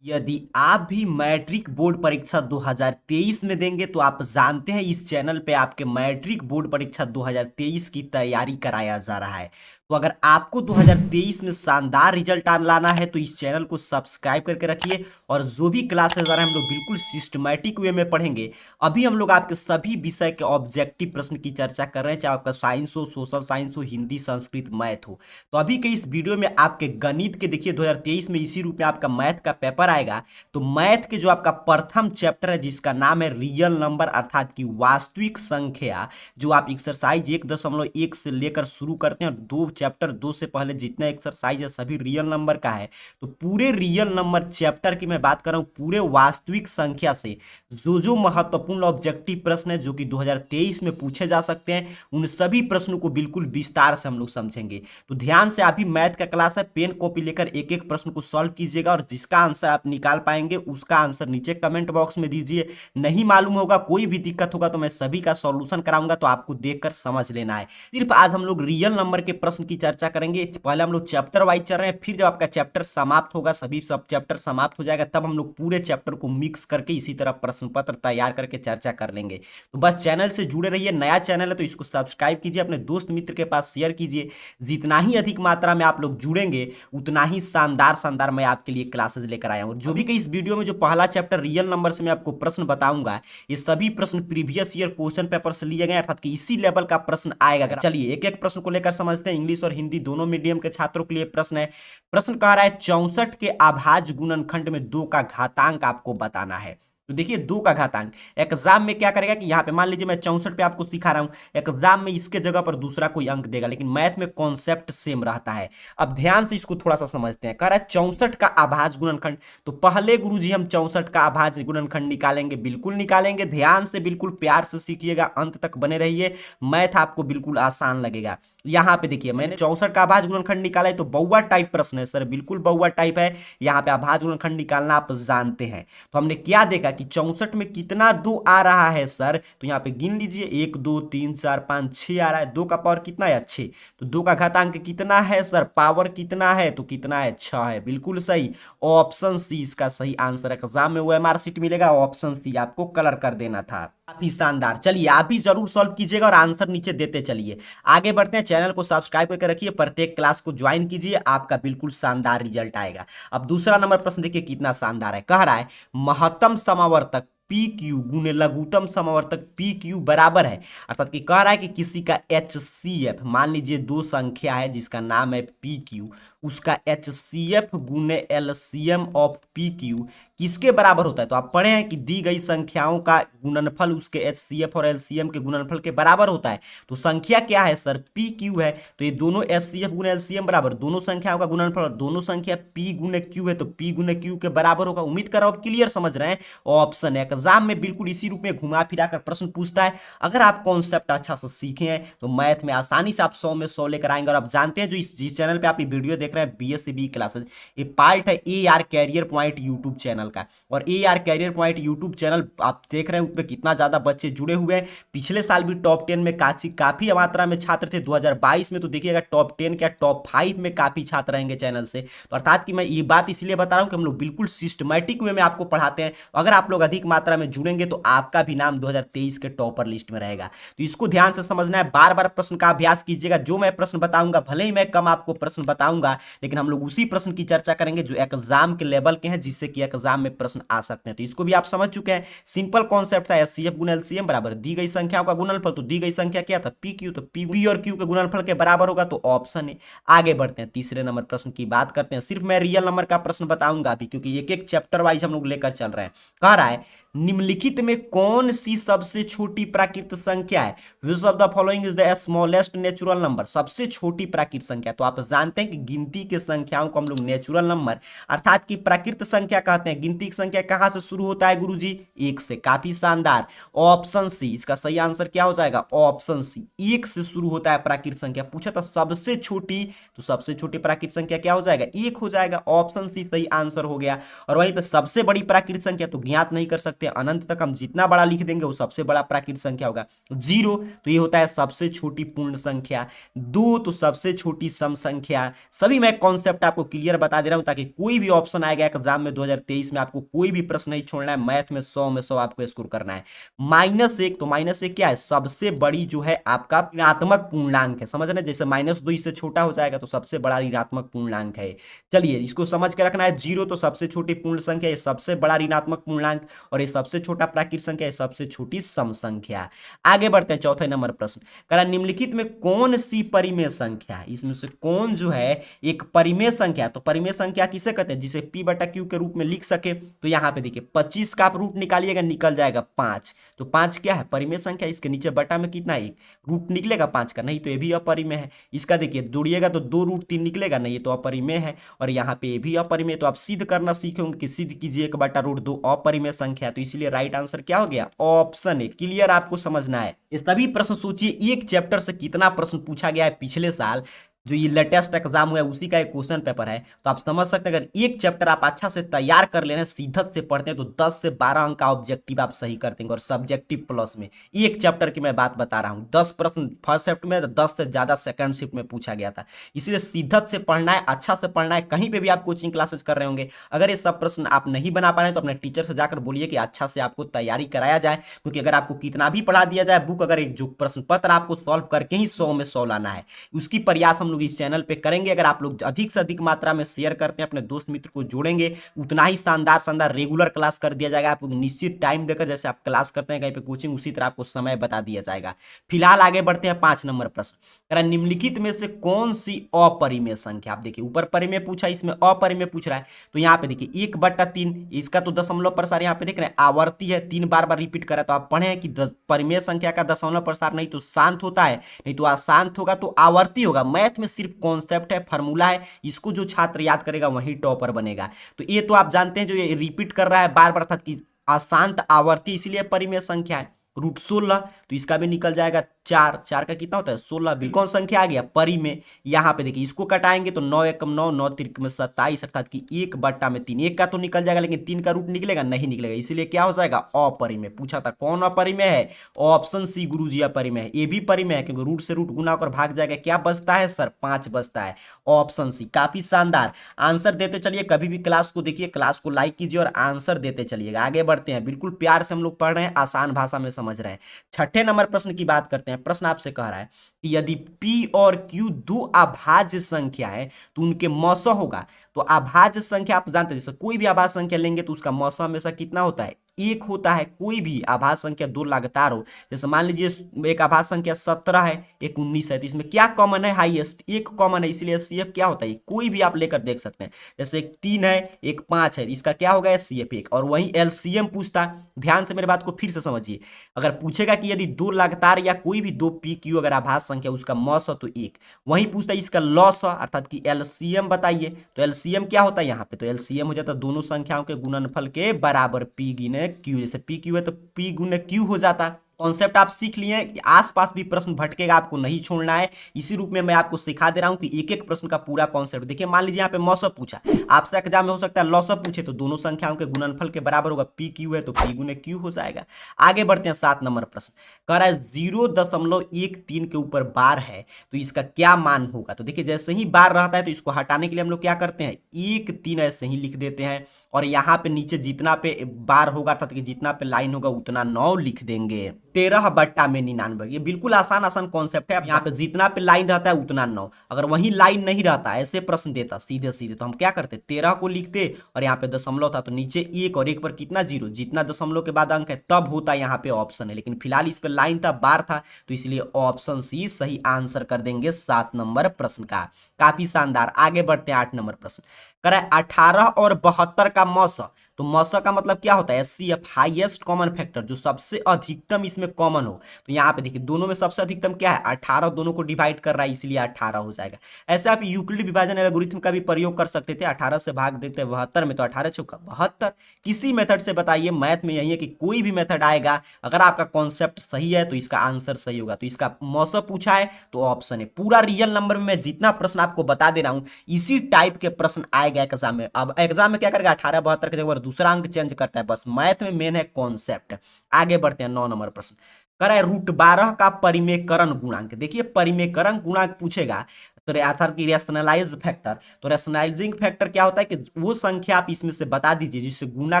यदि आप भी मैट्रिक बोर्ड परीक्षा 2023 में देंगे तो आप जानते हैं इस चैनल पे आपके मैट्रिक बोर्ड परीक्षा 2023 की तैयारी कराया जा रहा है। तो अगर आपको 2023 में शानदार रिजल्ट लाना है तो इस चैनल को सब्सक्राइब करके रखिए और जो भी क्लासेस आ रहे हैं हम लोग बिल्कुल सिस्टमैटिक वे में पढ़ेंगे। अभी हम लोग आपके सभी विषय के ऑब्जेक्टिव प्रश्न की चर्चा कर रहे हैं, चाहे आपका साइंस हो, सोशल साइंस हो, हिंदी, संस्कृत, मैथ हो। तो अभी के इस वीडियो में आपके गणित के देखिए 2023 में इसी रूप में आपका मैथ का पेपर आएगा। तो मैथ के जो आपका प्रथम चैप्टर है जिसका नाम है रियल नंबर अर्थात की वास्तविक संख्या, जो आप एक्सरसाइज 1.1 से लेकर शुरू करते हैं और चैप्टर 2 से पहले जितना एक्सरसाइज है सभी रियल नंबर का है। तो पूरे रियल नंबर चैप्टर की मैं बात कर रहा हूं, पूरे वास्तविक संख्या से जो महत्वपूर्ण ऑब्जेक्टिव प्रश्न है जो कि 2023 में पूछे जा सकते हैं, उन सभी प्रश्नों को बिल्कुल विस्तार से हम लोग समझेंगे। तो ध्यान से, अभी मैथ का क्लास है, पेन कॉपी लेकर एक एक प्रश्न को सॉल्व कीजिएगा और जिसका आंसर आप निकाल पाएंगे उसका आंसर नीचे कमेंट बॉक्स में दीजिए। नहीं मालूम होगा, कोई भी दिक्कत होगा तो मैं सभी का सॉल्यूशन कराऊंगा, तो आपको देखकर समझ लेना है। सिर्फ आज हम लोग रियल नंबर के प्रश्न की चर्चा करेंगे। पहले हम लोग चैप्टर वाइज चल रहे हैं, फिर जब आपका चैप्टर समाप्त होगा, सभी सब चैप्टर समाप्त हो जाएगा, तब हम लोग पूरे चैप्टर को मिक्स करके इसी तरह प्रश्न पत्र तैयार करके चर्चा कर लेंगे। तो बस चैनल से जुड़े रहिए, नया चैनल है तो इसको सब्सक्राइब कीजिए, अपने दोस्त मित्र के पास शेयर कीजिए। जितना ही अधिक मात्रा में आप लोग जुड़ेंगे उतना ही शानदार शानदार मैं आपके लिए क्लासेस लेकर आया हूं। जो भी कि इस वीडियो में जो पहला चैप्टर रियल नंबर से मैं आपको प्रश्न बताऊंगा, ये सभी प्रश्न प्रीवियस ईयर क्वेश्चन पेपर से लिए गए, अर्थात कि इसी लेवल का प्रश्न आएगा। चलिए एक एक प्रश्न को लेकर समझते हैं। इंग्लिश और हिंदी दोनों मीडियम के छात्रों के लिए प्रश्न है। प्रश्न कह रहा है 64 के अभाज्य गुणनखंड में 2 का घातांक आपको बताना है। तो देखिए 2 का घातांक एग्जाम में क्या करेगा कि यहाँ पे मान लीजिए मैं 64 पे आपको सिखा रहा हूँ, एग्जाम में इसके जगह पर दूसरा कोई अंक देगा, लेकिन मैथ में कॉन्सेप्ट सेम रहता है। अब ध्यान से इसको थोड़ा सा समझते हैं। कह रहा है 64 का अभाज्य गुणनखंड, तो पहले गुरुजी हम 64 का अभाज्य गुणनखंड निकालेंगे, बिल्कुल निकालेंगे। ध्यान से बिल्कुल प्यार से सीखिएगा, अंत तक बने रहिए, मैथ आपको बिल्कुल आसान लगेगा। यहाँ पे देखिए मैंने 64 का अभाज्य गुणनखंड निकाला है, तो बउआ टाइप प्रश्न है सर, बिल्कुल बउआ टाइप है। यहाँ पे अभाज्य गुणनखंड निकालना आप जानते हैं। तो हमने क्या देखा कि 64 में कितना 2 आ रहा है सर, तो यहाँ पे गिन लीजिए 1 2 3 4 5 6 आ रहा है। 2 का पावर कितना है? 6। तो 2 का घातांक कितना है सर? पावर कितना है? तो कितना है? 6 है। बिल्कुल सही, ऑप्शन सी इसका सही आंसर। एग्जाम में ओएमआर सीट मिलेगा, ऑप्शन सी आपको कलर कर देना था। काफी शानदार। चलिए आप भी जरूर सॉल्व कीजिएगा और आंसर नीचे देते चलिए। आगे बढ़ते हैं, चैनल को सब्सक्राइब करके रखिए, प्रत्येक क्लास को ज्वाइन कीजिए, आपका बिल्कुल शानदार रिजल्ट आएगा। अब दूसरा नंबर प्रश्न देखिए कितना शानदार है। कह रहा है महत्तम समावर्तक पी क्यू गुने लघुत्तम समावर्तक पी क्यू बराबर है, अर्थात कि कह रहा है कि किसी का एच सी एफ, मान लीजिए 2 संख्या है जिसका नाम है पी क्यू, उसका एच सी एफ गुने एलसीएम ऑफ पी क्यू किसके बराबर होता है? तो आप पढ़े हैं कि दी गई संख्याओं का गुणनफल उसके एचसीएफ और एलसीएम के गुणनफल के बराबर होता है। तो संख्या क्या है सर? पी क्यू है। तो ये दोनों एचसीएफ गुने एलसीएम बराबर, दोनों संख्याओं का गुणनफल, और दोनों संख्या पी गुने क्यू है तो पी गुने क्यू के बराबर होगा। उम्मीद कर रहा हूं आप क्लियर समझ रहे हैं। ऑप्शन है, एग्जाम में बिल्कुल इसी रूप में घुमा फिरा कर प्रश्न पूछता है। अगर आप कॉन्सेप्ट अच्छा से सीखे हैं तो मैथ में आसानी से आप 100 में 100 लेकर आएंगे। और आप जानते हैं जो जिस चैनल पे आप ये वीडियो देख रहे हैं बीएससी बी क्लासेस, ये पार्ट है A R Career Point YouTube channel का। और A R Career Point YouTube channel आप देख रहे हैं उसमें कितना ज्यादा बच्चे जुड़े हुए हैं। पिछले साल भी टॉप 10 में काफी मात्रा में छात्र थे। 2022 में तो देखिएगा टॉप 10 क्या टॉप 5 में काफी छात्र रहेंगे चैनल से। तो अर्थात कि मैं ये बात इसलिए बता रहा हूं कि हम लोग बिल्कुल सिस्टमैटिक वे में आपको पढ़ाते हैं। अगर आप लोग अधिक मात्रा में जुड़ेंगे तो आपका भी नाम 2023 के टॉपर लिस्ट में रहेगा। तो इसको ध्यान से समझना है, बार बार प्रश्न का अभ्यास कीजिएगा। जो मैं प्रश्न बताऊंगा, भले ही मैं कम आपको प्रश्न बताऊंगा, लेकिन हम लोग उसी प्रश्न की चर्चा करेंगे जो एग्जाम के लेवल के हैं, जिससे कि एग्जाम में प्रश्न आ सकते हैं। तो इसको भी आप समझ चुके हैं। सिंपल कॉन्सेप्ट था, एचसीएफ गुना एलसीएम बराबर दी गई संख्याओं का गुणनफल, तो दी गई संख्या क्या था? पी क्यू, तो पी और क्यू के गुणनफल के बराबर होगा, तो ऑप्शन है। आगे बढ़ते हैं, तीसरे नंबर प्रश्न की बात करते हैं। सिर्फ मैं रियल नंबर का प्रश्न बताऊंगा अभी, क्योंकि एक एक चैप्टर वाइज हम लोग लेकर चल रहे हैं। कह रहा है निम्नलिखित में कौन सी सबसे छोटी प्राकृत संख्या है? Which of the following is the smallest natural number? सबसे छोटी प्राकृत संख्या, तो आप जानते हैं कि गिनती के संख्याओं को हम लोग नेचुरल नंबर अर्थात की प्राकृत संख्या कहते हैं। गिनती की संख्या कहां से शुरू होता है गुरुजी? 1 से। काफी शानदार, ऑप्शन सी इसका सही आंसर क्या हो जाएगा? ऑप्शन सी, 1 से शुरू होता है प्राकृत संख्या। पूछा था सबसे छोटी, तो सबसे छोटी प्राकृत संख्या क्या हो जाएगा? 1 हो जाएगा। ऑप्शन सी सही आंसर हो गया। और वहीं पे सबसे बड़ी प्राकृत संख्या तो ज्ञात नहीं कर सकते, अनंत तक हम जितना बड़ा लिख देंगे वो सबसे बड़ा प्राकृत संख्या होगा। 0 तो ये होता है सबसे छोटी पूर्ण संख्या। 2 तो सबसे छोटी सम संख्या। सभी मैं कॉन्सेप्ट आपको क्लियर बता दे रहा हूं ताकि कोई भी ऑप्शन आएगा एग्जाम में 2023 इसमें आपको कोई भी प्रश्न नहीं छोड़ना है, मैथ में 100 में 100 आपको स्कोर करना है। -1 तो -1 क्या है, सबसे बड़ी जो है आपका ऋणात्मक पूर्णांक है, समझ रहे, जैसे -2 इससे छोटा हो जाएगा तो सबसे बड़ा ऋणात्मक पूर्णांक है। चलिए इसको समझ के रखना है, 0 तो सबसे छोटी पूर्ण संख्या, ये सबसे बड़ा ऋणात्मक पूर्णांक, और ये सबसे छोटा प्राकृत संख्या, ये सबसे छोटी सम संख्या। आगे बढ़ते हैं, चौथे नंबर प्रश्न करा, निम्नलिखित में कौन सी परिमेय संख्या है, इसमें से कौन जो है एक परिमेय संख्या, तो परिमेय संख्या किसे कहते हैं, जिसे p बटा q के रूप में लिख सके। तो यहाँ पे देखिए 25 का आप रूट निकालिएगा, निकल जाएगा 5, तो 5 क्या है, परिमेय संख्या। इसके नीचे बटा में कितना है, रूट निकलेगा 5 का, नहीं तो ये भी अपरिमेय है। इसका देखिए जोड़िएगा तो 2√3 निकलेगा, नहीं ये तो अपरिमेय है, और यहाँ पे ये भी अपरिमेय। तो आप सिद्ध करना सीखेंगे कि सिद्ध कीजिए 1/√2 अपरिमेय संख्या, तो इसीलिए राइट आंसर क्या हो गया, ऑप्शन है। क्लियर, आपको समझना है। इस तभी प्रश्न सोचिए, एक चैप्टर से कितना प्रश्न पूछा गया है पिछले साल, जो ये लेटेस्ट एग्जाम हुआ है उसी का एक क्वेश्चन पेपर है, तो आप समझ सकते हैं अगर एक चैप्टर आप अच्छा से तैयार कर ले रहे हैं, सीधत से पढ़ते हैं, तो 10 से 12 अंक का ऑब्जेक्टिव आप सही कर देंगे, और सब्जेक्टिव प्लस में एक चैप्टर की मैं बात बता रहा हूँ, 10 प्रश्न फर्स्ट शिफ्ट में, 10 से ज्यादा सेकंड शिफ्ट में पूछा गया था। इसलिए सीधत से पढ़ना है, अच्छा से पढ़ना है। कहीं पे भी आप कोचिंग क्लासेस कर रहे होंगे, अगर ये सब प्रश्न आप नहीं बना पा रहे हैं तो अपने टीचर से जाकर बोलिए कि अच्छा से आपको तैयारी कराया जाए, क्योंकि अगर आपको कितना भी पढ़ा दिया जाए बुक, अगर एक जो प्रश्न पत्र आपको सॉल्व करके ही 100 में 100 लाना है, उसकी प्रयास हम लोग इस चैनल पे करेंगे। अगर आप लोग अधिक से अधिक मात्रा में शेयर करते हैं, अपने दोस्त मित्र को जोड़ेंगे, उतना ही शानदार शानदार रेगुलर क्लास कर दिया जाएगा। आपको निश्चित टाइम देकर, जैसे आप क्लास करते हैं कहीं पे कोचिंग, उसी तरह आपको समय बता दिया जाएगा। फिलहाल आगे बढ़ते हैं, 5 नंबर प्रश्न, निम्नलिखित में से कौन सी अपरिमेय संख्या, आप देखिए ऊपर परिमेय पूछा, इसमें अपरिमेय पूछ रहा है, तो यहाँ पे देखिए 1/3, इसका तो दशमलव प्रसार यहाँ पे देख रहे हैं आवर्ती है, 3 बार रिपीट करा, तो आप पढ़े कि परिमेय संख्या का दशमलव प्रसार नहीं तो शांत होता है, नहीं तो अशांत होगा तो आवर्ती होगा। मैथ में सिर्फ कॉन्सेप्ट है, फॉर्मूला है, इसको जो छात्र याद करेगा वही टॉपर बनेगा। तो ये तो आप जानते हैं, जो ये रिपीट कर रहा है बार बार, अर्थात कि अशांत आवर्ती, इसीलिए परिमेय संख्या है। √16, तो इसका भी निकल जाएगा 4, 4 का कितना होता है 16, भी कौन संख्या आ गया, परिमेय। यहाँ पे देखिए इसको कटाएंगे तो 9 एकम 9, 9 तिरक में 27, अर्थात कि 1/3, 1 का तो निकल जाएगा, लेकिन 3 का रूट निकलेगा, नहीं निकलेगा, इसीलिए क्या हो जाएगा, अपरिमेय। पूछा था कौन अपरिमेय है, ऑप्शन सी गुरुजी अपरिमेय है। ये भी परिमेय है, क्योंकि रूट से रूट गुना होकर भाग जाएगा, क्या बचता है सर, 5 बचता है, ऑप्शन सी। काफी शानदार आंसर देते चलिए, कभी भी क्लास को देखिए, क्लास को लाइक कीजिए और आंसर देते चलिएगा। आगे बढ़ते हैं, बिल्कुल प्यार से हम लोग पढ़ रहे हैं, आसान भाषा में समझ रहे हैं। छठे नंबर प्रश्न की बात करते हैं। प्रश्न आपसे कह रहा है कि यदि p और q दो अभाज्य संख्या है तो उनके मौसा होगा। तो अभाज्य संख्या आप जानते हैं, जैसे कोई भी अभाज्य संख्या लेंगे तो उसका मौसा हमेशा कितना होता है, 1 होता है। कोई भी अभाज्य संख्या दो लगातार हो, जैसे मान लीजिए एक अभाज्य संख्या 17 है, एक 19 है, तो इसमें क्या कॉमन है, हाईएस्ट एक कॉमन है, इसलिए CF क्या होता है, कोई भी आप लेकर देख सकते हैं। जैसे एक 3 है, एक 5 है, इसका क्या होगा, CF 1। और वहीं LCM पूछता, ध्यान से मेरे बात को फिर से समझिए, अगर पूछेगा कि यदि दो लगातार या कोई भी दो PQ अगर आभाज्य संख्या, उसका मौसा तो 1। वहीं पूछता है इसका लॉस, अर्थात कि LCM बताइए, तो LCM क्या होता है यहाँ पे, तो LCM हो जाता है दोनों संख्याओं के गुणनफल के बराबर, P गिने Q, जैसे PQ है तो P गुने Q हो जाता है। कॉन्सेप्ट आप सीख लिए कि आसपास भी प्रश्न भटकेगा, आपको नहीं छोड़ना है। इसी रूप में मैं आपको सिखा दे रहा हूं कि एक एक प्रश्न का पूरा कॉन्सेप्ट देखिए। मान लीजिए यहाँ पे मौसम पूछा, आपसे एग्जाम में हो सकता है लॉसअप पूछे, तो दोनों संख्याओं के गुणनफल के बराबर होगा, PQ है तो P गुने Q हो जाएगा। आगे बढ़ते हैं, 7 नंबर प्रश्न कह रहा है 0.13 के ऊपर बार है तो इसका क्या मान होगा। तो देखिए जैसे ही बार रहता है तो इसको हटाने के लिए हम लोग क्या करते हैं, 1 3 ऐसे ही लिख देते हैं, और यहाँ पे नीचे जितना पे बार होगा, अर्थात कि जितना पे लाइन होगा उतना 9 लिख देंगे। 13/99, ये बिल्कुल आसान आसान कॉन्सेप्ट है। अब यहाँ पे जितना पे लाइन रहता है उतना 9, अगर वही लाइन नहीं रहता, ऐसे प्रश्न देता सीधे सीधे, तो हम क्या करते, 13 को लिखते, और यहाँ पे दशमलव था तो नीचे 1, और 1 पर कितना 0, जितना दशमलव के बाद अंक है तब होता यहाँ पे ऑप्शन है, लेकिन फिलहाल इस पे लाइन था, बार था, तो इसलिए ऑप्शन सी सही आंसर कर देंगे 7 नंबर प्रश्न का। काफी शानदार। आगे बढ़ते हैं, 8 नंबर प्रश्न कह रहा है 18 और 72 का मौसा। तो मौसा का मतलब क्या होता है, HCF हाईएस्ट कॉमन फैक्टर, जो सबसे अधिकतम इसमें कॉमन हो। तो यहाँ पे देखिए दोनों में सबसे अधिकतम क्या है, 18, दोनों को डिवाइड कर रहा है इसलिए 18 हो जाएगा। ऐसे आप यूक्लिड विभाजन एल्गोरिथम का भी प्रयोग कर सकते थे, 18 से भाग देते 72 में, तो 18 चौका 72। किसी मेथड से बताइए, मैथ में यही है कि कोई भी मेथड आएगा, अगर आपका कॉन्सेप्ट सही है तो इसका आंसर सही होगा। तो इसका मौसा पूछा है तो ऑप्शन है। पूरा रियल नंबर में मैं जितना प्रश्न आपको बता दे रहा हूं, इसी टाइप के प्रश्न आएगा एग्जाम में। अब एग्जाम में क्या करेगा, 18 72 के जगह दूसरा अंक चेंज करता है, बस मैथ में मेन है कॉन्सेप्ट। आगे बढ़ते हैं, 9 नंबर प्रश्न कह रहा है √12 का परिमेयकरण गुणांक। देखिए परिमेयकरण गुणांक पूछेगा तो अर्थात कि रैशनलाइज फैक्टर, तो रैशनलाइजिंग फैक्टर क्या होता है कि वो संख्या आप इसमें से बता दीजिए जिससे गुना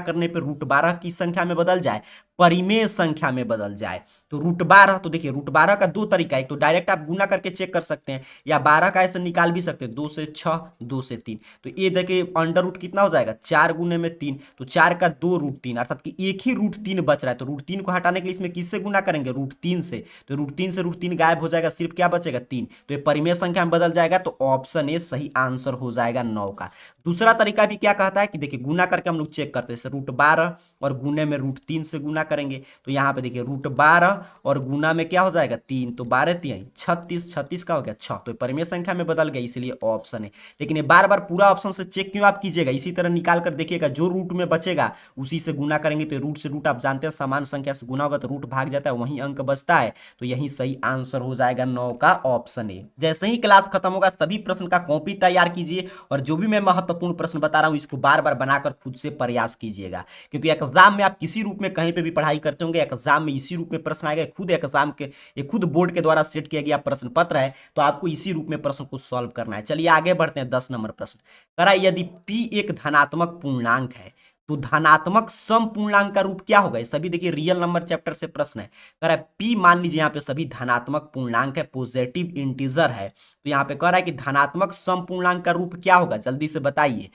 करने पे √12 की संख्या में बदल जाए, परिमेय संख्या में बदल जाए। तो √12, तो देखिए √12 का दो तरीका है, तो डायरेक्ट आप गुना करके चेक कर सकते हैं, या 12 का ऐसे निकाल भी सकते हैं, 2 से 6, 2 से 3। तो ये देखिए अंडर रूट कितना हो जाएगा, 4 गुने में 3, तो 4 का 2 √3, अर्थात कि एक ही √3 बच रहा है। तो √3 को हटाने के लिए इसमें किससे गुना करेंगे, √3 से। तो √3 से √3 गायब हो जाएगा, सिर्फ क्या बचेगा, 3। तो ये परिमेय संख्या में बदल जाएगा, तो ऑप्शन ए सही आंसर हो जाएगा 9 का। दूसरा तरीका भी क्या कहता है कि देखिए गुना करके हम लोग चेक करते हैं, जैसे √12 और गुने में √3 से गुना करेंगे, तो यहाँ पे देखिए √12 और गुना में क्या हो जाएगा, 3, तो 12 3 36, 36 का हो गया 6, तो परिमेय संख्या में बदल गया, इसलिए ऑप्शन है। लेकिन ये बार बार पूरा ऑप्शन से चेक क्यों आप कीजिएगा, इसी तरह निकाल कर देखिएगा, जो रूट में बचेगा उसी से गुना करेंगे, तो रूट से रूट आप जानते हैं समान संख्या से गुना होगा तो रूट भाग जाता है, वही अंक बचता है, तो यही सही आंसर हो जाएगा 9 का ऑप्शन ए। जैसे ही क्लास खत्म होगा सभी प्रश्न का कॉपी तैयार कीजिए, और जो भी मैं महत्वपूर्ण प्रश्न बता रहा हूं इसको बार बार बनाकर खुद से प्रयास कीजिएगा, क्योंकि एग्जाम में आप किसी रूप में कहीं पे भी पढ़ाई करते होंगे, एग्जाम में इसी रूप में प्रश्न आएगा। खुद एग्जाम के, ये खुद बोर्ड के द्वारा सेट किया गया प्रश्न पत्र है, तो आपको इसी रूप में प्रश्न को सॉल्व करना है। चलिए आगे बढ़ते हैं। 10 नंबर प्रश्न करा, यदि p एक धनात्मक पूर्णांक है तो धनात्मक सम पूर्णांक का रूप क्या होगा। ये सभी देखिए रियल नंबर चैप्टर से प्रश्न है। कह रहा है p, मान लीजिए यहाँ पे सभी धनात्मक पूर्णांक है, पॉजिटिव इंटीजर है, तो यहाँ पे कह रहा है कि धनात्मक सम पूर्णांक का रूप क्या होगा, जल्दी से बताइए।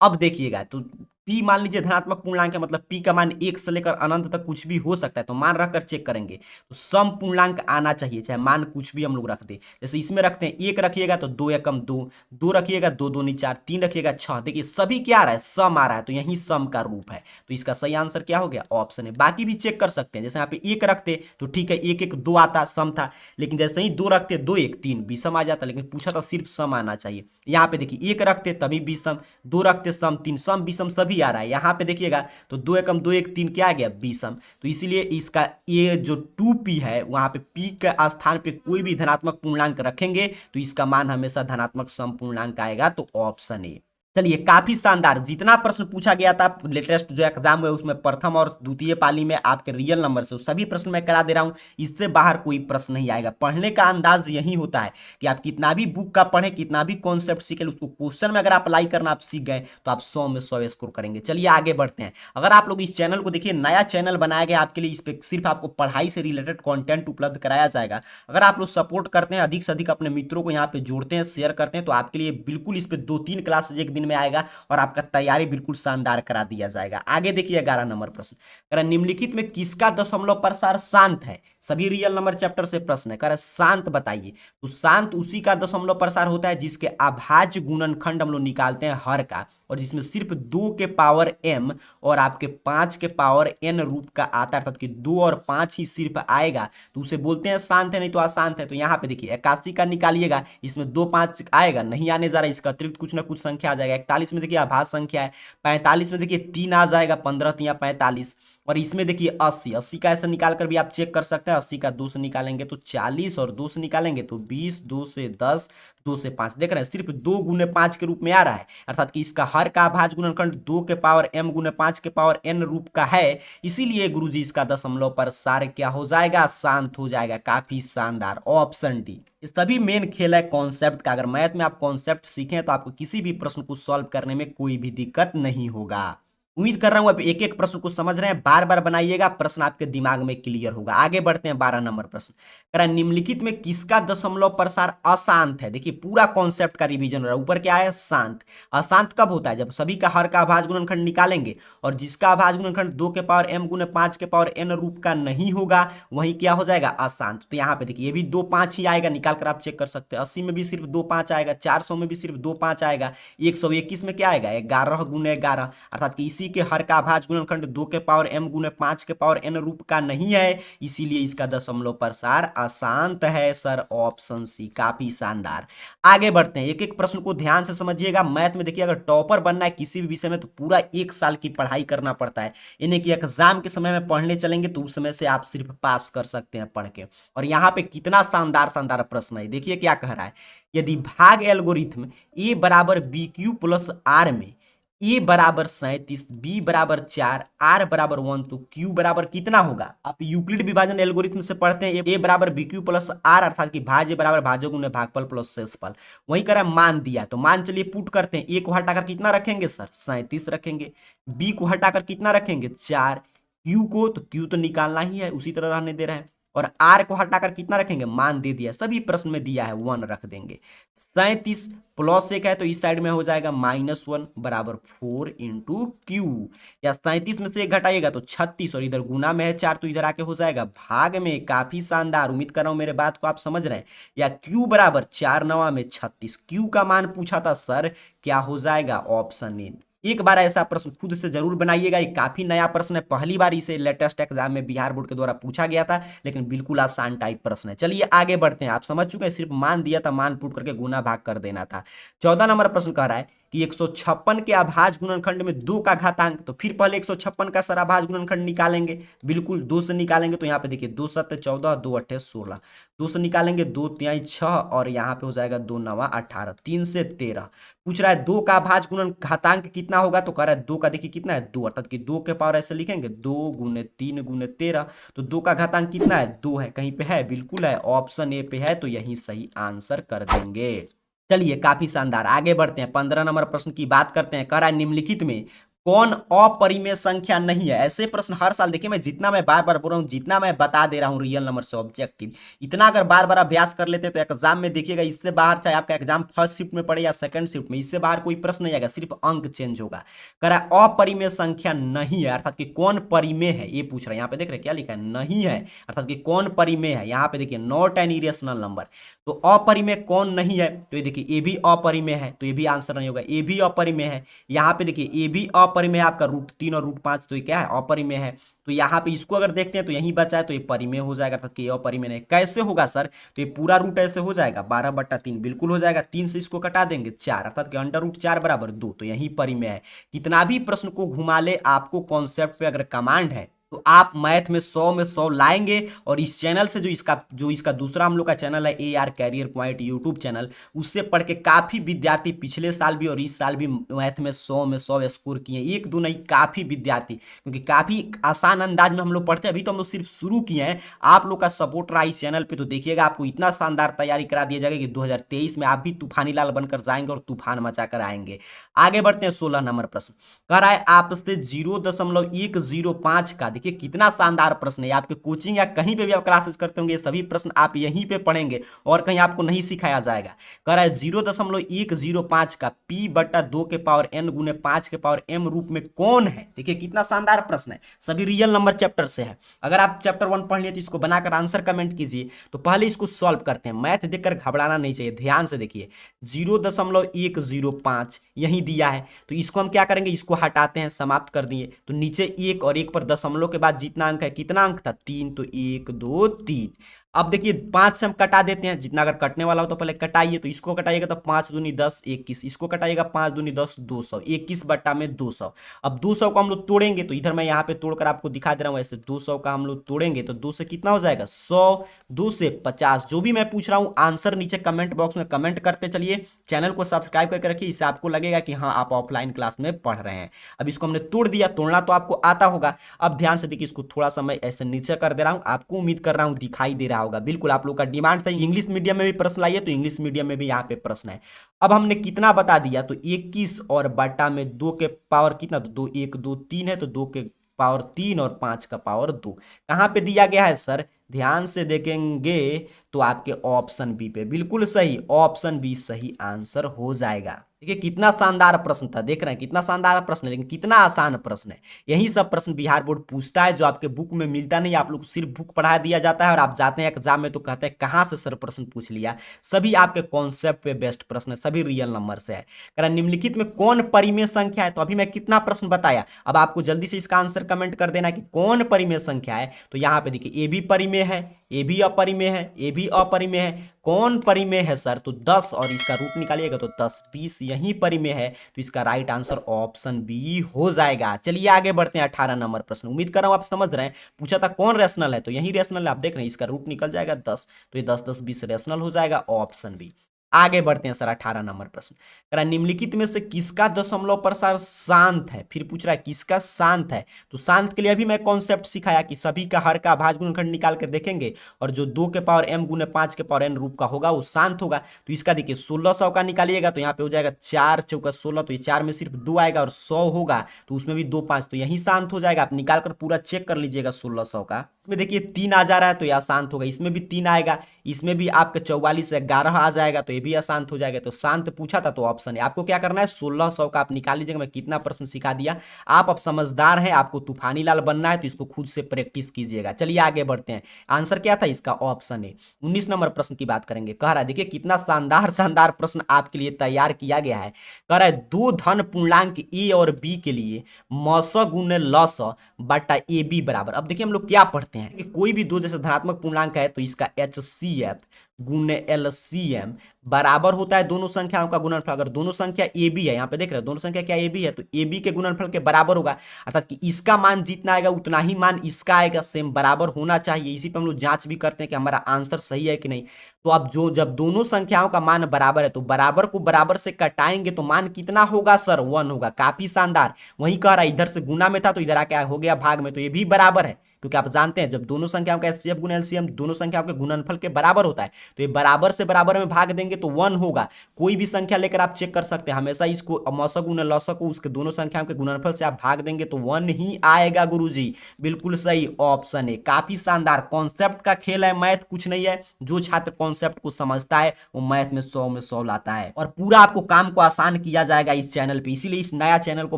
अब देखिएगा, तो p मान लीजिए धनात्मक पूर्णांक है, मतलब p का मान 1 से लेकर अनंत तक कुछ भी हो सकता है, तो मान रखकर चेक करेंगे, तो सम पूर्णांक आना चाहिए, चाहे मान कुछ भी हम लोग रख दे। जैसे इसमें रखते हैं 1 रखिएगा तो 2 एकम 2, 2 रखिएगा 2 दूनी 4, 3 रखिएगा 6, देखिए सभी क्या आ रहा है, सम आ रहा है, तो यही सम का रूप है, तो इसका सही आंसर क्या हो गया, ऑप्शन है। बाकी भी चेक कर सकते हैं, जैसे यहाँ पे 1 रखते तो ठीक है, 1 1 2 आता, सम था, लेकिन जैसे ही 2 रखते 2 1 3 विषम आ जाता, लेकिन पूछा था सिर्फ सम आना चाहिए। यहाँ पे देखिए 1 रखते तभी विषम, 2 रखते सम, 3 सम विषम सभी आ रहा है। यहाँ पे देखिएगा तो 2 एकम 2 1 3 क्या आ गया, विषम, तो इसीलिए इसका ये जो 2p है वहां पे p के स्थान पे कोई भी धनात्मक पूर्णांक रखेंगे तो इसका मान हमेशा धनात्मक सम पूर्णांक आएगा, तो ऑप्शन ए। चलिए काफी शानदार, जितना प्रश्न पूछा गया था लेटेस्ट जो एग्जाम हुआ उसमें प्रथम और द्वितीय पाली में आपके रियल नंबर से सभी प्रश्न मैं करा दे रहा हूं, इससे बाहर कोई प्रश्न नहीं आएगा। पढ़ने का अंदाज यही होता है कि आप कितना भी बुक का पढ़ें, कितना भी कॉन्सेप्ट सीखे, उसको क्वेश्चन में अगर आप अप्लाई करना आप सीख गए तो आप 100 में 100 स्कोर करेंगे। चलिए आगे बढ़ते हैं। अगर आप लोग इस चैनल को देखिए, नया चैनल बनाया गया आपके लिए, इस पर सिर्फ आपको पढ़ाई से रिलेटेड कॉन्टेंट उपलब्ध कराया जाएगा। अगर आप लोग सपोर्ट करते हैं, अधिक से अधिक अपने मित्रों को यहाँ पे जोड़ते हैं, शेयर करते हैं, तो आपके लिए बिल्कुल इस पर 2-3 क्लासेज एक दिन में आएगा और आपका तैयारी बिल्कुल शानदार करा दिया जाएगा। आगे देखिए 11 नंबर प्रश्न कह रहा है, निम्नलिखित में किसका दशमलव प्रसार शांत है। सभी रियल नंबर चैप्टर से प्रश्न है, कह रहा है शांत बताइए। तो शांत उसी का दशमलव प्रसार होता है जिसके अभाज्य गुणनखंड हम लोग निकालते हैं हर का, और जिसमें सिर्फ 2 के पावर m और आपके 5 के पावर n रूप का आता है, अर्थात कि 2 और 5 ही सिर्फ आएगा तो उसे बोलते हैं शांत है, नहीं तो अशांत है। तो यहाँ पे देखिए 81 का निकालिएगा, इसमें 2 5 आएगा, नहीं आने जा रहा, इसका अतिरिक्त कुछ ना कुछ संख्या आ जाएगा। 41 में देखिए आभाज्य संख्या है, 45 में देखिए 3 आ जाएगा, 15 3 45, और इसमें देखिए 80, 80 का ऐसा निकाल कर भी आप चेक कर सकते हैं। 80 का 2 से निकालेंगे तो 40, और 2 से निकालेंगे तो 20, 2 से 10, 2 से 5, देख रहे हैं सिर्फ 2 गुने 5 के रूप में आ रहा है, अर्थात कि इसका हर का अभाज्य गुणनखंड 2 के पावर m गुने 5 के पावर n रूप का है, इसीलिए गुरुजी इसका दशमलव प्रसार क्या हो जाएगा, शांत हो जाएगा। काफी शानदार, ऑप्शन डी। इस तभी मेन खेल है कॉन्सेप्ट का। अगर मैथ में आप कॉन्सेप्ट सीखें तो आपको किसी भी प्रश्न को सॉल्व करने में कोई भी दिक्कत नहीं होगा। उम्मीद कर रहा हूं आप एक एक प्रश्न को समझ रहे हैं, बार बार बनाइएगा, प्रश्न आपके दिमाग में क्लियर होगा। आगे बढ़ते हैं 12 नंबर प्रश्न कह रहा है, निम्नलिखित में किसका दशमलव प्रसार अशांत है। देखिए पूरा कॉन्सेप्ट का रिवीजन हो रहा है। ऊपर क्या है, शांत। अशांत कब होता है, जब सभी का हर का अभाज्य गुणनखंड निकालेंगे और जिसका अभाज्य गुणनखंड 2 के पावर m गुने 5 के पावर n रूप का नहीं होगा वही क्या हो जाएगा, अशांत। तो यहाँ पे देखिए ये भी 2 5 ही आएगा, निकाल कर आप चेक कर सकते हैं। 80 में भी सिर्फ 2 5 आएगा, 400 में भी सिर्फ 2 5 आएगा, 121 में क्या आएगा, 11 गुने 11, अर्थात कि इसी के हर का अभाज्य गुणनखंड 2 के पावर m गुने 5 के पावर n रूप का नहीं है, इसीलिए इसका दशमलव प्रसार अशांत है सर, ऑप्शन सी। काफी शानदार। आगे बढ़ते हैं, एक एक प्रश्न को ध्यान से समझिएगा। मैथ में देखिए अगर टॉपर बनना है किसी भी विषय में तो पूरा 1 साल की पढ़ाई करना पड़ता है, इन्हें कि एग्जाम के समय में पढ़ने चलेंगे तो उस समय से आप सिर्फ पास कर सकते हैं पढ़ के। और यहाँ पे कितना शानदार शानदार प्रश्न है, देखिए क्या कह रहा है, यदि भाग एल्गोरिथम a बराबर bq प्लस r में ए बराबर 37, बी बराबर 4, आर बराबर 1, तो क्यू बराबर कितना होगा? आप यूक्लिड विभाजन एल्गोरिथम से पढ़ते हैं, ए बराबर बी क्यू प्लस आर, अर्थात कि भाज्य बराबर भाज्य गुणे भागफल प्लस शेषफल। वही करा मान दिया, तो मान चलिए पुट करते हैं। ए को हटाकर कितना रखेंगे सर? 37 रखेंगे। बी को हटाकर कितना रखेंगे? 4। क्यू को, तो क्यू तो निकालना ही है, उसी तरह रहने दे रहे हैं। और आर को हटाकर कितना रखेंगे? मान दे दिया, सभी प्रश्न में दिया है 1 रख देंगे। 37 प्लस 1 है तो इस साइड में हो जाएगा -1 बराबर 4 इंटू क्यू। या 37 में से 1 घटाइएगा तो 36, और इधर गुना में है 4 तो इधर आके हो जाएगा भाग में। काफी शानदार, उम्मीद कर रहा हूं मेरे बात को आप समझ रहे हैं। या क्यू बराबर 4 9 में 36, क्यू का मान पूछा था सर, क्या हो जाएगा? Option A. एक बार ऐसा प्रश्न खुद से जरूर बनाइएगा, ये काफी नया प्रश्न है, पहली बार इसे लेटेस्ट एग्जाम में बिहार बोर्ड के द्वारा पूछा गया था, लेकिन बिल्कुल आसान टाइप प्रश्न है। चलिए आगे बढ़ते हैं, आप समझ चुके हैं, सिर्फ मान दिया था, मान पुट करके गुना भाग कर देना था। 14 नंबर प्रश्न कह रहा है कि 156 के अभाज्य गुणनखंड में 2 का घातांक, तो फिर पहले 156 का सर अभाज्य गुणनखंड निकालेंगे, बिल्कुल 2 से निकालेंगे। तो यहाँ पे देखिए 2 7 14, 2 8 16, 2 से निकालेंगे 2 3 6, और यहाँ पे हो जाएगा 2 9 18, 3 से 13। पूछ रहा है 2 का अभाज्य गुणन घातांक कितना होगा, तो कह रहा है 2 का देखिए कितना है? 2, अर्थात कि 2 के पावर ऐसे लिखेंगे 2 गुने 3 गुने 13, तो 2 का घातांक कितना है? 2 है। कहीं पे है? बिल्कुल है, ऑप्शन ए पे है, तो यही सही आंसर कर देंगे। चलिए काफी शानदार, आगे बढ़ते हैं। 15 नंबर प्रश्न की बात करते हैं। कह रहा है निम्नलिखित में कौन अपरिमेय संख्या नहीं है? ऐसे प्रश्न हर साल, देखिए मैं जितना मैं बार बार बोल रहा हूँ, जितना मैं बता दे रहा हूँ रियल नंबर से ऑब्जेक्टिव, इतना अगर बार बार अभ्यास कर लेते तो एग्जाम में देखिएगा इससे बाहर, चाहे आपका एग्जाम फर्स्ट शिफ्ट में पड़े या सेकंड शिफ्ट में, इससे बाहर कोई प्रश्न नहीं आएगा, सिर्फ अंक चेंज होगा। कह रहा है अपरिमेय संख्या नहीं है, अर्थात कि कौन परिमेय है, ये पूछ रहा है। यहाँ पे देख रहे हैं क्या लिखा है? नहीं है, अर्थात कि कौन परिमेय है। यहाँ पे देखिए नॉट एन इरेशनल नंबर, तो अपरिमेय कौन नहीं है? तो ये देखिए ए भी अपरिमेय है, तो ये भी आंसर नहीं होगा। ए भी अपरिमेय है। यहाँ पे देखिए ए भी अपरिमेय, आपका √3 और √5, तो ये क्या है? अपरिमेय है। तो यहाँ पे इसको अगर देखते हैं तो यही बचा है, तो ये परिमेय हो जाएगा, अर्थात कि अपरिमेय नहीं। कैसे होगा सर? तो ये पूरा रूट ऐसे हो जाएगा 12/3, बिल्कुल हो जाएगा। 3 से इसको कटा देंगे 4, अर्थात कि √4 बराबर 2, तो यही परिमेय है। कितना भी प्रश्न को घुमा ले, आपको कॉन्सेप्ट पे अगर कमांड है तो आप मैथ में 100 में 100 लाएंगे। और इस चैनल से जो इसका दूसरा हम लोग का चैनल है AR Career Point YouTube channel, उससे पढ़ के काफी विद्यार्थी पिछले साल भी और इस साल भी मैथ में 100 में 100 स्कोर किए, एक दो नहीं काफी विद्यार्थी, क्योंकि काफी आसान अंदाज में हम लोग पढ़ते हैं। अभी तो हम लोग सिर्फ शुरू किए हैं, आप लोग का सपोर्ट रहा इस चैनल पे, तो देखिएगा आपको इतना शानदार तैयारी करा दिया जाएगा कि 2023 में आप भी तूफानी लाल बनकर जाएंगे और तूफान मचाकर आएंगे। आगे बढ़ते हैं। 16 नंबर प्रश्न कह रहा है आपसे 0.105 का, देखिए कितना शानदार प्रश्न है। आपके कोचिंग या कहीं पे भी आप क्लासेस करते होंगे, सभी प्रश्न आप यहीं पे पढ़ेंगे और कहीं आपको नहीं सिखाया जाएगा। कह रहा है 0.105 का p/2 के पावर n गुने 5 के पावर m रूप में कौन है? देखिए कितना शानदार प्रश्न है, सभी रियल नंबर चैप्टर से है। अगर आप चैप्टर 1 पढ़ लिए तो इसको बनाकर आंसर कमेंट कीजिए। तो पहले इसको सॉल्व करते हैं, मैथ देखकर घबराना नहीं चाहिए, ध्यान से देखिए। 0.105 यही दिया है, तो इसको हम क्या करेंगे? इसको हटाते हैं, समाप्त कर दिए, तो नीचे 1 और 1 पर दशमलव के बाद जितना अंक है, कितना अंक था? 3, तो 1 2 3। अब देखिए 5 से हम कटा देते हैं, जितना अगर कटने वाला हो तो पहले कटाइए। तो इसको कटाइएगा तो 5 दूनी 10 21, इसको कटाइएगा 5 दूनी 10 200, 21/200। अब 200 को हम लोग तोड़ेंगे, तो इधर मैं यहाँ पे तोड़कर आपको दिखा दे रहा हूँ। ऐसे 200 का हम लोग तोड़ेंगे तो 2 से कितना हो जाएगा? 100, 2 से 50। जो भी मैं पूछ रहा हूँ आंसर नीचे कमेंट बॉक्स में कमेंट करते चलिए। चैनल को सब्सक्राइब करके रखिए, इससे आपको लगेगा कि हाँ आप ऑफलाइन क्लास में पढ़ रहे हैं। अब इसको हमने तोड़ दिया, तोड़ना तो आपको आता होगा। अब ध्यान से देखिए, इसको थोड़ा सा मैं ऐसे नीचे कर दे रहा हूँ, आपको उम्मीद कर रहा हूँ दिखाई दे रहा होगा। बिल्कुल आप लोग का डिमांड था इंग्लिश मीडियम में भी प्रश्न लाइए, तो इंग्लिश मीडियम में भी यहाँ पे प्रश्न है। अब हमने कितना बता दिया? तो 21 और बटा में 2 के पावर कितना? तो 2 1 2 3 है, तो 2 के पावर 3 और 5 का पावर 2 कहाँ पे दिया गया है सर? ध्यान से देखेंगे तो आपके ऑप्शन बी पे, बिल्कुल सही, ऑप्शन बी सही आंसर हो जाएगा। देखिए कितना शानदार प्रश्न था, देख रहे हैं कितना शानदार प्रश्न है, लेकिन कितना आसान प्रश्न है। यही सब प्रश्न बिहार बोर्ड पूछता है, जो आपके बुक में मिलता नहीं। आप लोग को सिर्फ बुक पढ़ा दिया जाता है और आप जाते हैं एग्जाम में तो कहते हैं कहाँ से सर प्रश्न पूछ लिया। सभी आपके कॉन्सेप्ट पे बेस्ट प्रश्न है, सभी रियल नंबर से है। कह रहा निम्नलिखित में कौन परिमेय संख्या है? तो अभी मैं कितना प्रश्न बताया, अब आपको जल्दी से इसका आंसर कमेंट कर देना कि कौन परिमेय संख्या है। तो यहाँ पे देखिए ए भी परिमेय है, ए भी अपरिमेय है, ए भी अपरिमेय है। कौन परिमेय है सर? तो 10, और इसका रूट निकालिएगा तो 10 20 यही परिमेय है, तो इसका राइट आंसर ऑप्शन बी हो जाएगा। चलिए आगे बढ़ते हैं। 18 नंबर प्रश्न, उम्मीद कर रहा हूं आप समझ रहे हैं। पूछा था कौन रेशनल है, तो यही रेशनल है। आप देख रहे हैं इसका रूट निकल जाएगा 10, तो ये 10 10 20 रेशनल हो जाएगा, ऑप्शन बी। आगे बढ़ते हैं सर 18 नंबर प्रश्न। कह रहा है निम्नलिखित में से किसका दशमलव प्रसार शांत है, फिर पूछ रहा है किसका शांत है। तो शांत के लिए अभी मैं कॉन्सेप्ट सिखाया कि सभी का हर का अभाज्य गुणनखंड निकाल कर देखेंगे और जो 2 के पावर m गुने 5 के पावर n रूप का होगा वो शांत होगा। तो इसका देखिए 1600 का निकालिएगा तो यहाँ पे हो जाएगा 4 चौका 16, तो ये 4 में सिर्फ 2 आएगा और 100 होगा तो उसमें भी 2 5, तो यही शांत हो जाएगा। आप निकाल कर पूरा चेक कर लीजिएगा 1600 का। इसमें देखिए 3 आ जा रहा है तो यह शांत होगा, इसमें भी 3 आएगा, इसमें भी आपका 44 से 11 आ जाएगा तो ये भी अशांत हो जाएगा। तो शांत पूछा था तो ऑप्शन है। आपको क्या करना है 1600 का आप निकाल लीजिएगा। मैं कितना प्रश्न सिखा दिया, आप अब समझदार हैं, आपको तूफानी लाल बनना है तो इसको खुद से प्रैक्टिस कीजिएगा। चलिए आगे बढ़ते हैं। आंसर क्या था इसका, ऑप्शन है। 19 नंबर प्रश्न की बात करेंगे। कह रहा है देखिए कितना शानदार शानदार प्रश्न आपके लिए तैयार किया गया है। कह रहा है दो धन पूर्णांक ए और बी के लिए मस गुने लस बटा ए बी बराबर। अब देखिए हम लोग क्या पढ़ते हैं कि कोई भी दो जैसे धनात्मक पूर्णांक है तो इसका HCF गुने LCM बराबर होता है दोनों संख्याओं का गुणनफल। अगर दोनों संख्या ए बी है, यहाँ पे देख रहे हैं दोनों संख्या क्या ए बी है, तो ए बी के गुणनफल के बराबर होगा, अर्थात कि इसका मान जितना आएगा उतना ही मान इसका आएगा, सेम बराबर होना चाहिए। इसी पर हम लोग जांच भी करते हैं कि हमारा आंसर सही है कि नहीं। तो अब जब दोनों संख्याओं का मान बराबर है तो बराबर को बराबर से कटाएंगे तो मान कितना होगा सर, 1 होगा। काफी शानदार। वहीं कह रहा है इधर से गुना में था तो इधर आके हो गया भाग में, तो ये भी बराबर है, क्योंकि आप जानते हैं जब दोनों संख्याओं का HCF गुना LCM दोनों संख्याओं के गुणनफल के बराबर होता है तो ये बराबर से बराबर में भाग देंगे तो 1 होगा। कोई भी संख्या लेकर आप चेक कर सकते हैं, हमेशा इसको मौसा गुना लौसा को उसके दोनों संख्याओं के गुणनफल से आप भाग देंगे तो 1 ही आएगा गुरुजी। बिल्कुल सही ऑप्शन है। काफी शानदार कॉन्सेप्ट का खेल है, मैथ कुछ नहीं है। जो छात्र कॉन्सेप्ट को समझता है वो मैथ में 100 में 100 लाता है और पूरा आपको काम को आसान किया जाएगा इस चैनल पे। इसीलिए इस नया चैनल को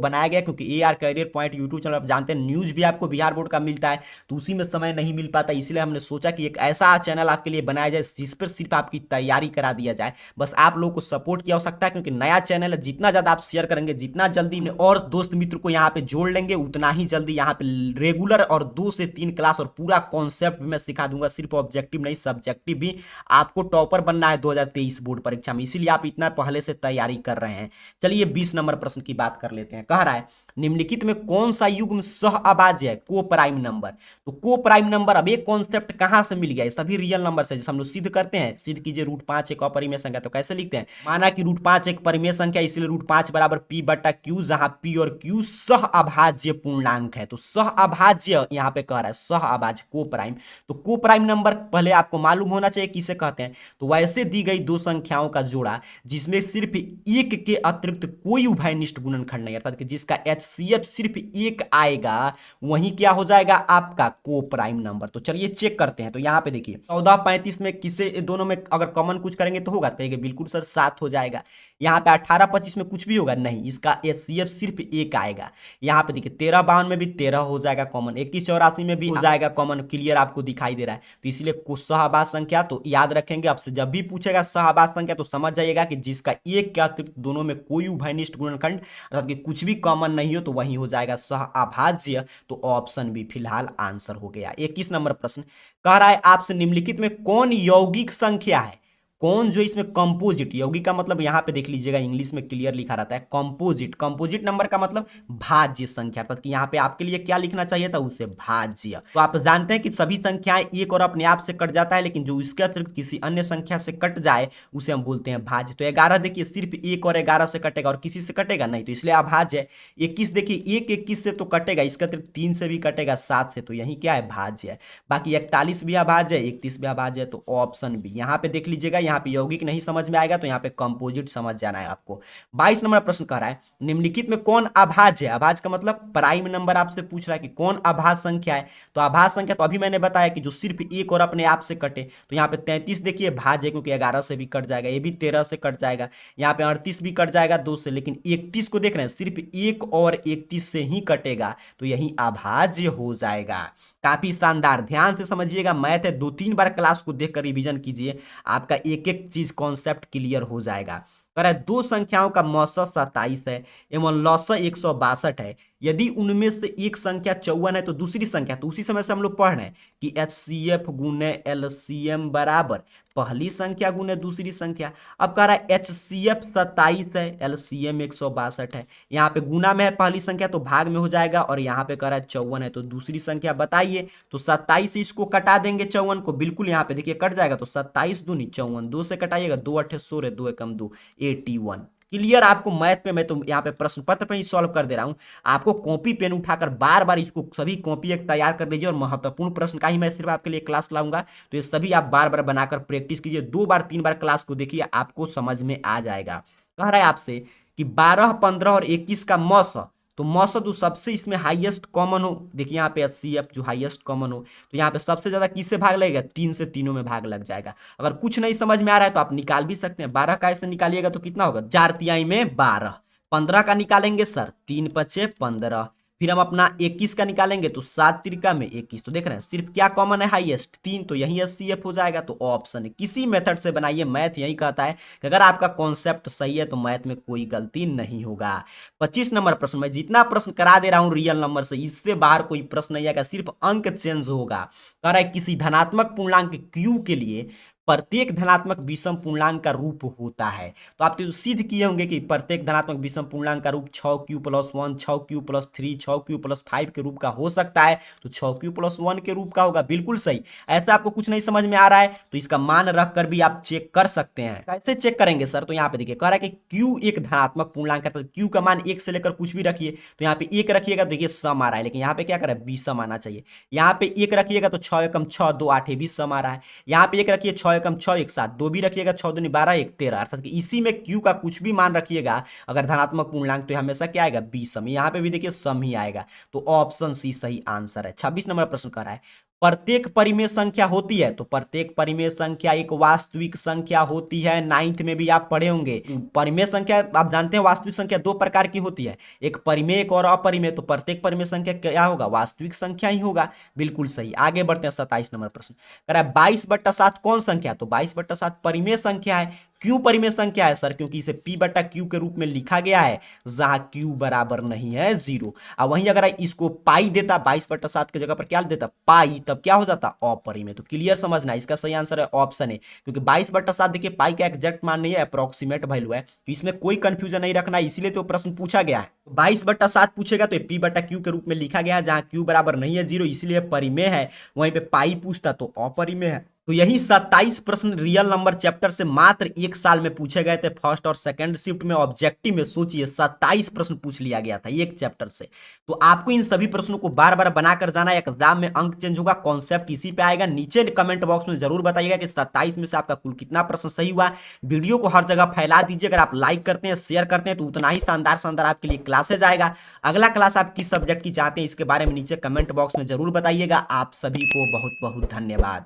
बनाया गया, क्योंकि AR career point YouTube channel आप जानते हैं न्यूज भी आपको बिहार बोर्ड का मिलता है तो उसी में समय नहीं मिल पाता, इसलिए हमने सोचा कि एक ऐसा चैनल आपके लिए बनाया जाए जिस पर सिर्फ आपकी तैयारी करा दिया जाए। बस आप लोगों को सपोर्ट की आवश्यकता है, क्योंकि नया चैनल है, जितना ज्यादा आप शेयर करेंगे, जितना जल्दी और दोस्त मित्र को यहाँ पे जोड़ लेंगे, उतना ही जल्दी यहाँ पे रेगुलर और 2 से 3 क्लास और पूरा कॉन्सेप्ट भी मैं सिखा दूंगा। सिर्फ ऑब्जेक्टिव नहीं सब्जेक्टिव भी। आपको टॉपर बनना है 2023 बोर्ड परीक्षा में, इसीलिए आप इतना पहले से तैयारी कर रहे हैं। चलिए 20 नंबर प्रश्न की बात कर लेते हैं। कह रहा है निम्नलिखित में कौन सा युग्म सह अभाज्य है, को प्राइम नंबर। तो को प्राइम नंबर, अब एक कॉन्सेप्ट कहां से मिल गया, सभी रियल नंबर से। जैसे हम लोग सिद्ध करते हैं, सिद्ध कीजिए √5 एक अपरिमेय संख्या, तो कैसे लिखते हैं, माना कि √5 एक परिमेय संख्या, इसलिए √5 बराबर P बटा Q, जहां P और Q सह अभाज्य पूर्णांक है। तो सह अभाज्य यहाँ पे कह रहा है, सह अभाज्य को प्राइम। तो को प्राइम नंबर पहले आपको मालूम होना चाहिए किसे कहते हैं। तो वैसे दी गई दो संख्याओं का जोड़ा जिसमें सिर्फ एक के अतिरिक्त कोई उभयनिष्ठ गुणनखंड नहीं, अर्थात कि जिसका HCF सिर्फ एक आएगा, वही क्या हो जाएगा आपका को प्राइम नंबर। तो चलिए चेक करते हैं। तो यहाँ पे देखिए 14 35 में किसे दोनों में अगर कॉमन कुछ करेंगे तो होगा, कहेंगे बिल्कुल सर 7 हो जाएगा। यहाँ पे 18 25 में कुछ भी होगा नहीं, इसका HCF सिर्फ एक आएगा। यहाँ पे देखिए 13 52 में भी 13 हो जाएगा कॉमन, 21 84 में भी हो जाएगा कॉमन, क्लियर आपको दिखाई दे रहा है। तो इसलिए सहआभाज्य संख्या तो याद रखेंगे। आपसे जब भी पूछेगा सहआभाज्य संख्या तो समझ जाइएगा कि जिसका एक के अतिरिक्त दोनों में कोई उभयनिष्ठ गुणनखंड अर्थात कि कुछ भी कॉमन नहीं हो तो वही हो जाएगा सहआभाज्य। तो ऑप्शन बी फिलहाल आंसर हो गया। 21 नंबर प्रश्न कह रहा है आपसे निम्नलिखित में कौन यौगिक संख्या है, कौन जो इसमें कंपोजिट, यौगिक का मतलब यहाँ पे देख लीजिएगा इंग्लिश में क्लियर लिखा रहता है कंपोजिट। कंपोजिट नंबर का मतलब भाज्य संख्या, अर्थात कि यहाँ पे आपके लिए क्या लिखना चाहिए था, उसे भाज्य। तो आप जानते हैं कि सभी संख्याएं एक और अपने आप से कट जाता है, लेकिन जो इसके अतिरिक्त किसी अन्य संख्या से कट जाए उसे हम बोलते हैं भाज्य। तो 11 देखिए सिर्फ 1 और 11 से कटेगा और किसी से कटेगा नहीं, तो इसलिए अभाज्य है। 21 देखिए 1 21 से तो कटेगा, इसके अतिरिक्त 3 से भी कटेगा, 7 से, तो यही क्या है भाज्य है। बाकी 41 भी अभाज्य है, 31 भी अभाज्य है, तो ऑप्शन बी। यहाँ पे देख लीजिएगा, यहाँ पे यौगिक नहीं समझ में आएगा तो यहाँ पे कंपोजिट समझ जाना है आपको। 22 नंबर प्रश्न कह रहा है निम्नलिखित में कौन अभाज्य है। अभाज्य का मतलब प्राइम नंबर आपसे पूछ रहा है कि कौन अभाज्य संख्या है। तो अभाज्य संख्या तो अभी मैंने बताया कि जो सिर्फ एक और अपने आप से कटे। तो यहाँ पे 33 देखिए भाज्य है, क्योंकि 11 से भी कट जाएगा, ये भी 13 से कट जाएगा, यहाँ पे 38 भी कट जाएगा 2 से, लेकिन 31 को देख रहे हैं सिर्फ 1 और 31 से ही कटेगा, तो यही अभाज्य हो जाएगा। काफी शानदार, ध्यान से समझिएगा, मैथ है, 2-3 बार क्लास को देखकर रिवीजन कीजिए, आपका एक एक चीज कॉन्सेप्ट क्लियर हो जाएगा। कह रहा है दो संख्याओं का मौसा 27 है एवं लौसा 162 है, यदि उनमें से एक संख्या 54 है तो दूसरी संख्या, तो उसी समय से हम लोग पढ़ रहे हैं कि HCF गुने LCM बराबर पहली संख्या गुने दूसरी संख्या। अब कह रहा है HCF 27 है, LCM 162 है। यहाँ पे गुना में है पहली संख्या तो भाग में हो जाएगा, और यहाँ पे कह रहा है 54 है तो दूसरी संख्या बताइए। तो 27 से इसको कटा देंगे 54 को, बिल्कुल यहाँ पे देखिए कट जाएगा। तो 27 दूनी 54, 2 से कटाइएगा, 2 8 16, 2 एकम 2, 81। क्लियर। आपको मैथ में मैं तो यहाँ पे प्रश्न पत्र पे ही सॉल्व कर दे रहा हूँ। आपको कॉपी पेन उठाकर बार बार इसको सभी कॉपी एक तैयार कर लीजिए, और महत्वपूर्ण प्रश्न का ही मैं सिर्फ आपके लिए क्लास लाऊंगा, तो ये सभी आप बार बार बनाकर प्रैक्टिस कीजिए। 2 बार 3 बार क्लास को देखिए, आपको समझ में आ जाएगा। कह रहा है आपसे कि 12, 15 और 21 का मौसा, तो मौसा तो सबसे इसमें हाईएस्ट कॉमन हो, देखिए यहाँ पे HCF जो हाईएस्ट कॉमन हो, तो यहाँ पे सबसे ज्यादा किससे भाग लगेगा, 3 से तीनों में भाग लग जाएगा। अगर कुछ नहीं समझ में आ रहा है तो आप निकाल भी सकते हैं। 12 का ऐसे निकालिएगा तो कितना होगा, 4 तिहाई में 12। 15 का निकालेंगे सर, 3 पचे 15। फिर हम अपना 21 का निकालेंगे तो 7 तिरका में 21। तो देख रहे हैं सिर्फ क्या कॉमन है, हाईएस्ट 3, तो यही HCF हो जाएगा। तो ऑप्शन है, किसी मेथड से बनाइए, मैथ यही कहता है कि अगर आपका कॉन्सेप्ट सही है तो मैथ में कोई गलती नहीं होगा। 25 नंबर प्रश्न, मैं जितना प्रश्न करा दे रहा हूं रियल नंबर से, इससे बाहर कोई प्रश्न नहीं आएगा, सिर्फ अंक चेंज होगा। कह रहा है किसी धनात्मक पूर्णांक Q के लिए प्रत्येक धनात्मक विषम पूर्णांक का रूप होता है। तो आप तो सिद्ध किए होंगे कि प्रत्येक धनात्मक विषम पूर्णांक का रूप 6Q+1, 6Q+3, 6Q+5 के रूप का हो सकता है। तो 6Q+1 के रूप का होगा, बिल्कुल सही। ऐसा आपको कुछ नहीं समझ में आ रहा है तो इसका मान रख कर भी आप चेक कर सकते हैं। कैसे चेक करेंगे सर, तो यहाँ पे देखिए कह रहा है कि Q एक धनात्मक पूर्णांक है, तो Q का मान 1 से लेकर कुछ भी रखिए, तो यहाँ पे 1 रखिएगा तो देखिए सम आ रहा है, लेकिन यहाँ पे क्या कर रहा है, विषम आना चाहिए। यहाँ पे 1 रखिएगा तो 6 एकम 6, 2 8 भी सम आ रहा है। यहाँ पे 1 रखिए 6 एकम 6 1 7, 2 भी रखिएगा 6 दूनी 12 1 13, अर्थात कि इसी में Q का कुछ भी मान रखिएगा अगर धनात्मक पूर्णांक, तो हमेशा क्या आएगा, विषम। यहाँ पे भी देखिए सम ही आएगा, तो ऑप्शन सी सही आंसर है। 26 नंबर प्रश्न कर रहा है प्रत्येक परिमेय संख्या होती है, तो प्रत्येक परिमेय संख्या एक वास्तविक संख्या होती है। 9th में भी आप पढ़े होंगे परिमेय संख्या, आप जानते हैं वास्तविक संख्या 2 प्रकार की होती है, एक परिमेय एक और अपरिमेय। तो प्रत्येक परिमेय संख्या क्या होगा, वास्तविक संख्या ही होगा, बिल्कुल सही। आगे बढ़ते हैं 27 नंबर प्रश्न कह रहा है 22/7 कौन संख्या, तो 22/7 परिमेय संख्या है। क्यों परिमेय संख्या है सर, क्योंकि इसे P/Q के रूप में लिखा गया है जहां Q बराबर नहीं है 0। अब वहीं अगर इसको पाई देता, 22/7 की जगह पर क्या देता, पाई, तब क्या हो जाता, अपरिमेय। तो क्लियर समझना, इसका सही आंसर है ऑप्शन है, क्योंकि 22/7 देखिए पाई का एग्जैक्ट मान नहीं है, अप्रोक्सीमेट वैल्यू है, तो इसमें कोई कंफ्यूजन नहीं रखना, इसीलिए तो प्रश्न पूछा गया है। 22/7 पूछेगा तो P/Q के रूप में लिखा गया है, जहां Q बराबर नहीं है 0, इसलिए परिमेय है। वहीं पे पाई पूछता तो अपरिमेय है। तो यही 27 प्रश्न रियल नंबर चैप्टर से मात्र 1 साल में पूछे गए थे। फर्स्ट और सेकंड शिफ्ट में ऑब्जेक्टिव में सोचिए 27 प्रश्न पूछ लिया गया था एक चैप्टर से। तो आपको इन सभी प्रश्नों को बार बार बनाकर जाना है, एग्जाम में अंक चेंज होगा, कॉन्सेप्ट इसी पे आएगा। नीचे कमेंट बॉक्स में जरूर बताइएगा कि 27 में से आपका कुल कितना प्रश्न सही हुआ। वीडियो को हर जगह फैला दीजिए, अगर आप लाइक करते हैं शेयर करते हैं तो उतना ही शानदार शानदार आपके लिए क्लासेज आएगा। अगला क्लास आप किस सब्जेक्ट की चाहते हैं इसके बारे में नीचे कमेंट बॉक्स में जरूर बताइएगा। आप सभी को बहुत बहुत धन्यवाद।